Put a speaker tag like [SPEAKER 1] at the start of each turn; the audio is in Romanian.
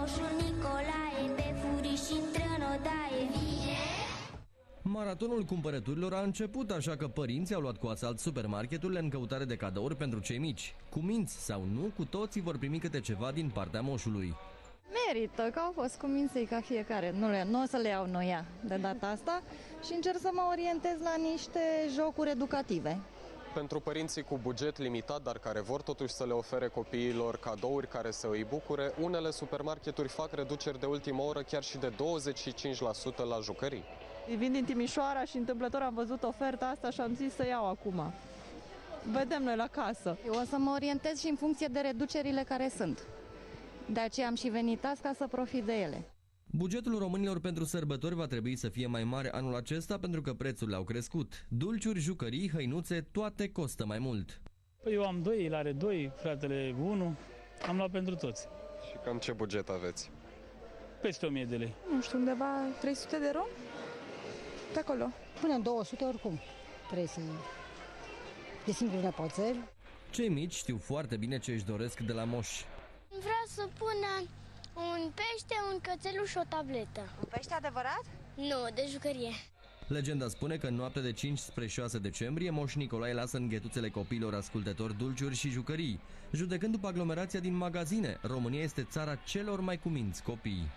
[SPEAKER 1] Moșul Nicolae pe furiș intră în odaie.
[SPEAKER 2] Maratonul cumpărăturilor a început, așa că părinții au luat cu asalt supermarketurile în căutare de cadouri pentru cei mici. Cuminți sau nu, cu toții vor primi câte ceva din partea moșului.
[SPEAKER 3] Merită, că au fost cuminței ca fiecare. Nu o să le iau noi de data asta și încerc să mă orientez la niște jocuri educative.
[SPEAKER 4] Pentru părinții cu buget limitat, dar care vor totuși să le ofere copiilor cadouri care să îi bucure, unele supermarketuri fac reduceri de ultimă oră chiar și de 25% la jucării.
[SPEAKER 5] Vin din Timișoara și întâmplător am văzut oferta asta și am zis să iau acum. Vedem noi la casă.
[SPEAKER 3] Eu o să mă orientez și în funcție de reducerile care sunt. De aceea am și venit azi ca să profit de ele.
[SPEAKER 2] Bugetul românilor pentru sărbători va trebui să fie mai mare anul acesta pentru că prețurile au crescut. Dulciuri, jucării, hăinuțe, toate costă mai mult.
[SPEAKER 6] Păi eu am 2, el are 2, fratele 1, am luat pentru toți.
[SPEAKER 4] Și cam ce buget aveți?
[SPEAKER 6] Peste 1000 de lei.
[SPEAKER 7] Nu știu, undeva 300 de ron? Pe acolo.
[SPEAKER 8] Până în 200 oricum trebuie să găsim vreun nepoțel.
[SPEAKER 2] Cei mici știu foarte bine ce își doresc de la moși.
[SPEAKER 1] Vreau să pun un pește, un cățeluș și o tabletă.
[SPEAKER 7] Un pește adevărat?
[SPEAKER 1] Nu, de jucărie.
[SPEAKER 2] Legenda spune că în noaptea de 5 spre 6 decembrie, Moș Nicolae lasă în ghetuțele copiilor ascultători dulciuri și jucării. Judecând după aglomerația din magazine, România este țara celor mai cuminți copii.